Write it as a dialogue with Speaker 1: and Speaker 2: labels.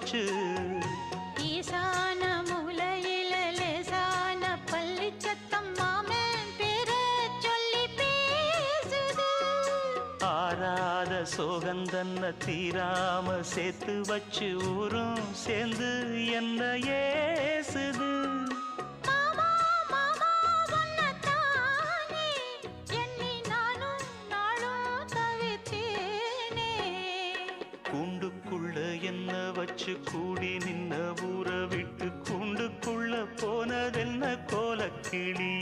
Speaker 1: வச்சு
Speaker 2: ஈசான மூலையில லேசான பள்ளி சத்தம் மாமன் பேர சொல்லி பேசுது.
Speaker 1: ஆறாத சோகந்தன்ன தீராம சேர்த்து வச்சு ஊரும் சேர்ந்து என்ன ஏசுது.
Speaker 2: மாமா மாமா உன்னத்தானே எண்ணி நானும் நாளும் தவித்தேனே.
Speaker 1: கூண்டுக்குள்ள என்ன வச்சு கூடி நின்ன ஊற விட்டு கூண்டுக்குள்ள போனதென்ன கோலக்கிளி.